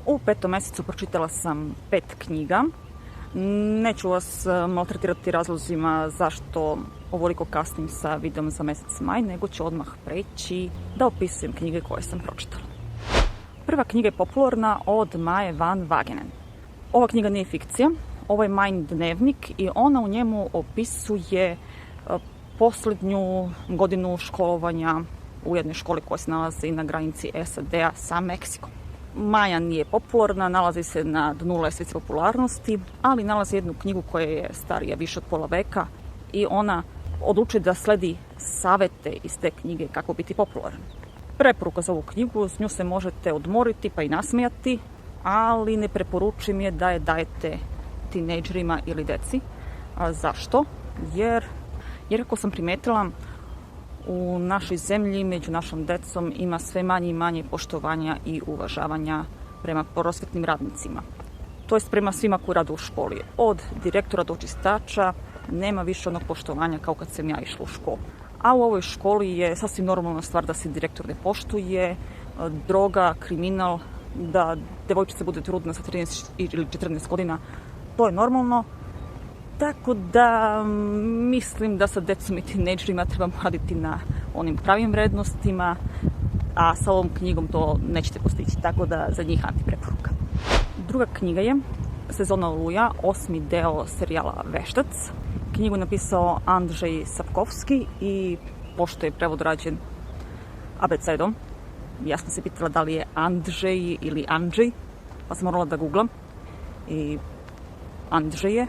U 5. mjesecu pročitala sam 5 knjiga. Neću vas maltretirati razlozima zašto ovoliko kasnim sa videom za mjesec maj, nego ću odmah preći da opisujem knjige koje sam pročitala. Prva knjiga je popularna od Maje van Wagenen. Ova knjiga nije fikcija, ovo je Majin dnevnik i ona u njemu opisuje posljednju godinu školovanja u jednoj školi koja se nalazi na granici SAD-a sa Meksikom. Maja nije popularna, nalazi se na dnu ljestvice popularnosti, ali nalazi jednu knjigu koja je starija više od pola veka i ona odlučuje da sledi savete iz te knjige kako biti popularan. Preporuka za ovu knjigu, s nju se možete odmoriti pa i nasmijati, ali ne preporučujem je da je dajete tinejdžerima ili deci. A zašto? Jer ako sam primetila, u našoj zemlji među našom decom ima sve manje i manje poštovanja i uvažavanja prema prosvetnim radnicima. To jest prema svima koji rade u školi. Od direktora do čistača nema više onog poštovanja kao kad sam ja išla u školu. A u ovoj školi je sasvim normalna stvar da se direktor ne poštuje, droga, kriminal, da devojčica bude trudna sa 13 ili 14 godina, to je normalno. Tako da mislim da sa decom i tinejdžerima trebamo raditi na onim pravim vrednostima, a sa ovom knjigom to nećete postići, tako da za njih antipreporuka. Druga knjiga je Sezona oluja, 8. deo serijala Veštac. Knjigu je napisao Andrzej Sapkowski i pošto je prevod rađen abecedom, ja sam se pitala da li je Andrzej ili Andrzej, pa sam morala da googlam i Andrzej je,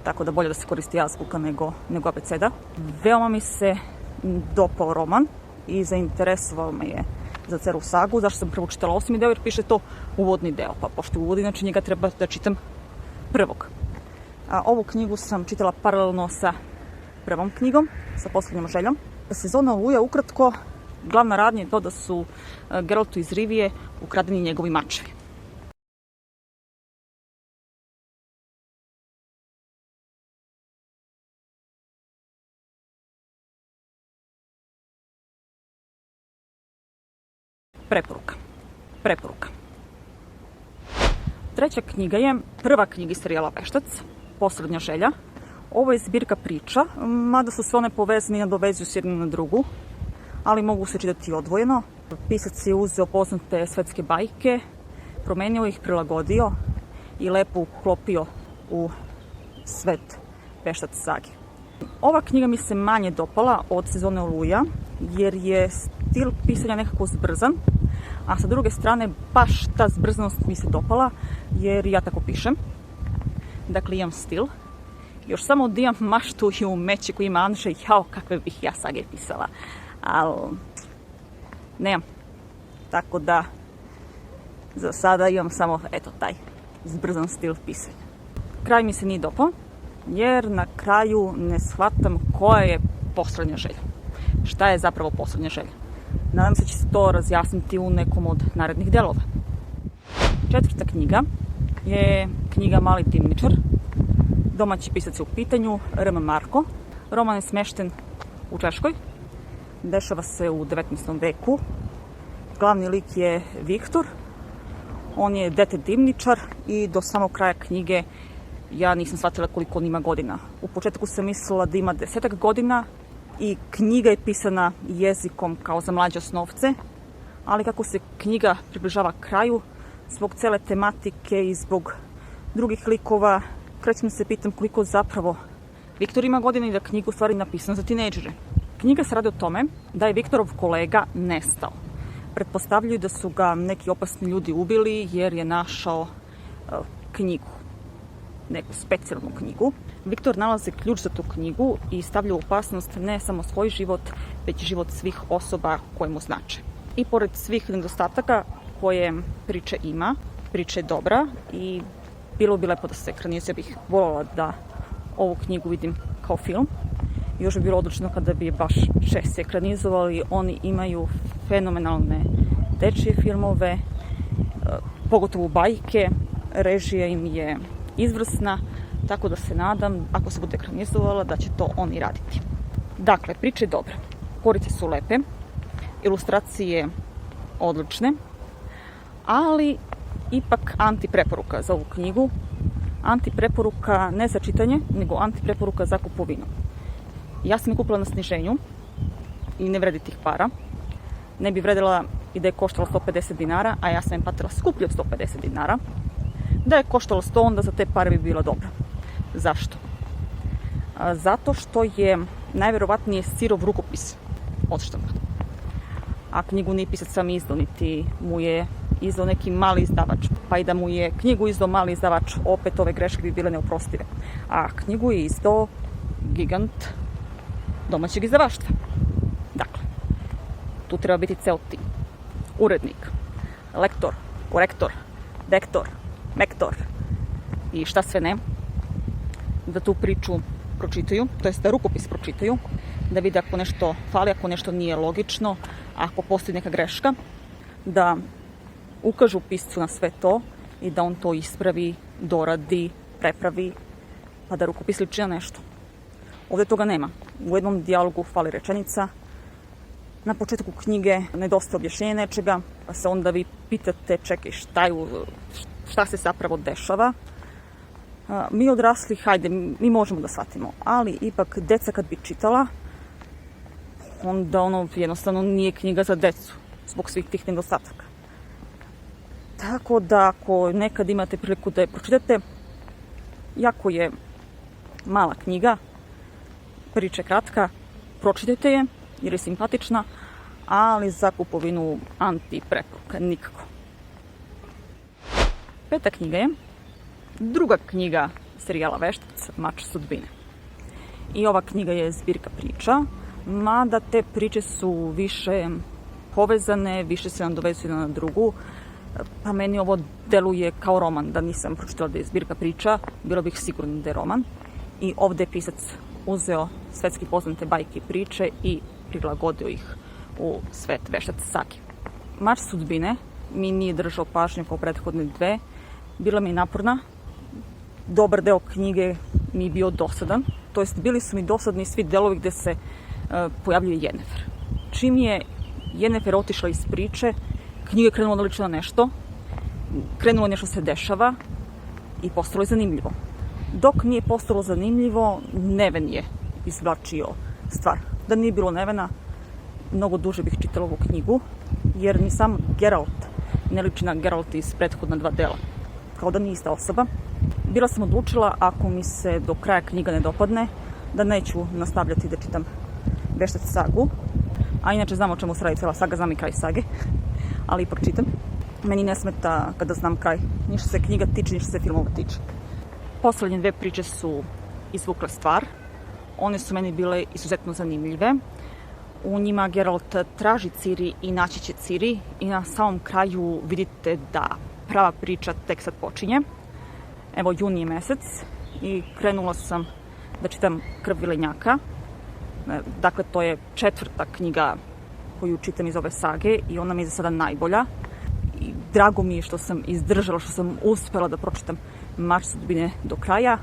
tako da bolje da se koristi azbuka nego abeceda. Veoma mi se dopao roman i zainteresovao me je za celu sagu. Zašto sam prvo čitala 8. deo? Jer piše to uvodni deo, pa pošto je uvod, inače njega treba da čitam prvog. A ovu knjigu sam čitala paralelno sa prvom knjigom, sa Posljednjom željom. Sezona oluja, ukratko, glavna radnja je to da su Geraltu iz Rivije ukradeni njegovi mačevi. Preporuka. Treća knjiga je prva knjiga iz serijala Veštac, Posljednja želja. Ovo je zbirka priča, mada su sve one povezane i nadovezuju s jednu na drugu, ali mogu se čitati odvojeno. Pisac je uzeo poznate svetske bajke, promenio ih, prilagodio i lepo uklopio u svet Veštac sage. Ova knjiga mi se manje dopala od Sezone oluja, jer je stil pisanja nekako zbrzan, a sa druge strane baš ta zbrzanost mi se dopala, jer ja tako pišem. Dakle, imam stil. Još samo da imam maštu i umeće koji ima Andrzej, jao, kakve bih ja sage pisala. Ali, nemam. Tako da, za sada imam samo, taj zbrzan stil pisanja. Kraj mi se nije dopao, jer na kraju ne shvatam koja je posljednja želja. Šta je zapravo posljednja želja? Nadam se će se to razjasniti u nekom od narednih delova. Četvrta knjiga je knjiga Mali dimničar. Domaći pisac je u pitanju, R.M. Marko. Roman je smešten u Češkoj. Dešava se u 19. veku. Glavni lik je Viktor. On je dete dimničar i do samog kraja knjige ja nisam shvatila koliko on ima godina. U početku sam mislila da ima 10 godina i knjiga je pisana jezikom kao za mlađe osnovce, ali kako se knjiga približava kraju, zbog cele tematike i zbog drugih likova, krećem se pitam koliko zapravo Viktor ima godina i da knjiga u stvari napisana za tinejdžere. Knjiga se radi o tome da je Viktorov kolega nestao. Pretpostavljaju da su ga neki opasni ljudi ubili jer je našao knjigu, neku specijalnu knjigu. Viktor nalazi ključ za tu knjigu i stavlja u opasnost ne samo svoj život, već i život svih osoba koje mu znače. I pored svih nedostataka koje priča ima, priča je dobra i bilo bi lepo da se ekranizuje. Ja bih voljela da ovu knjigu vidim kao film. Još bi bilo odlično kada bi je baš češće ekranizovali. Oni imaju fenomenalne dečije filmove, pogotovo bajke. Režija im je izvrsna, tako da se nadam, ako se bude ekranizovala, da će to oni raditi. Dakle, priča je dobra, korice su lepe, ilustracije odlične, ali ipak antipreporuka za ovu knjigu. Antipreporuka ne za čitanje, nego antipreporuka za kupovinu. Ja sam je kupila na sniženju i ne vredi tih para. Ne bi vredila i da je koštala 150 dinara, a ja sam je platila skuplje od 150 dinara. Da je koštalo 100, onda za te pare bi bila dobra. Zašto? Zato što je najverovatnije sirov rukopis odštampan. A knjigu nije pisac sam izdao, niti mu je izdao neki mali izdavač. Pa i da mu je knjigu izdao mali izdavač, opet ove greške bi bile neoprostive. A knjigu je izdao gigant domaćeg izdavaštva. Dakle, tu treba biti ceo tim. Urednik, lektor, korektor, dektor, mektor i šta sve ne. Da tu priču pročitaju, to jest da rukopis pročitaju, da vide ako nešto fali, ako nešto nije logično, ako postoji neka greška, da ukažu piscu na sve to i da on to ispravi, doradi, prepravi, pa da rukopis liči na nešto. Ovdje toga nema. U jednom dijalogu fali rečenica, na početku knjige nedostaje objašnjenje nečega, pa se onda vi pitate, čekaj, šta se zapravo dešava. Mi odrasli, hajde, mi možemo da shvatimo, ali ipak deca kad bi čitala, onda jednostavno nije knjiga za decu, zbog svih tih nedostataka. Tako da ako nekad imate priliku da je pročitate, jako je mala knjiga, priča je kratka, pročitajte je jer je simpatična, ali za kupovinu antipreporuka nikako. 5. knjiga je druga knjiga serijala Veštac, Mač sudbine. I ova knjiga je zbirka priča, mada te priče su više povezane, više se nadovezuju jedna na drugu, pa meni ovo deluje kao roman. Da nisam pročitala da je zbirka priča, bilo bih sigurna da je roman. I ovdje je pisac uzeo svetski poznate bajke i priče i prilagodio ih u svet Veštac sage. Mač sudbine mi nije držao pažnju kao prethodne dve, bila mi je naporna. Dobar deo knjige mi je bio dosadan, to jest bili su mi dosadni svi delovi gde se pojavljuje Jennefer. Čim je Jennefer otišla iz priče, knjiga je krenula da liči na nešto, krenulo nešto se dešava i postalo je zanimljivo. Dok nije postalo zanimljivo, Neven je izvlačio stvar. Da nije bilo Nevena, mnogo duže bih čitala ovu knjigu, jer ni sam Geralt ne liči na Geralt iz prethodna dva dela, kao da nije ista osoba. Bila sam odlučila, ako mi se do kraja knjiga ne dopadne, da neću nastavljati da čitam Veštac sagu, a inače znam o čemu se radi cijela saga, znam i kraj sage, ali ipak čitam. Meni ne smeta kada znam kraj, ni što se knjiga tiče, ni što se filmova tiče. Poslednje dve priče su izvukle stvar, one su meni bile izuzetno zanimljive. U njima Geralt traži Ciri i naći će Ciri i na samom kraju vidite da prava priča tek sad počinje. Evo, juni je mesec i krenula sam da čitam Krv vilenjaka. Dakle, to je 4. knjiga koju čitam iz ove sage i ona mi je za sada najbolja. I drago mi je što sam izdržala, što sam uspela da pročitam Mač sudbine do kraja.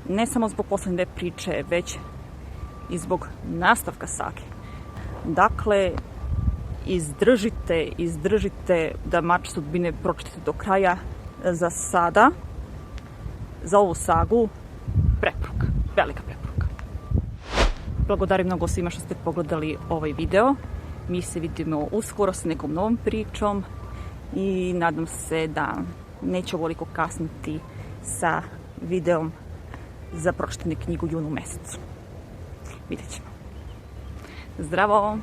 Ne samo zbog poslednje dve priče, već i zbog nastavka sage. Dakle, izdržite da Mač sudbine pročitate do kraja. Za sada, za ovu sagu, preporuka, velika preporuka. Blagodarim mnogo svima što ste pogledali ovaj video. Mi se vidimo uskoro sa nekom novom pričom i nadam se da neće ovoliko kasniti sa videom za pročitanje knjigu u junu mesecu. Vidjet ćemo. Zdravo!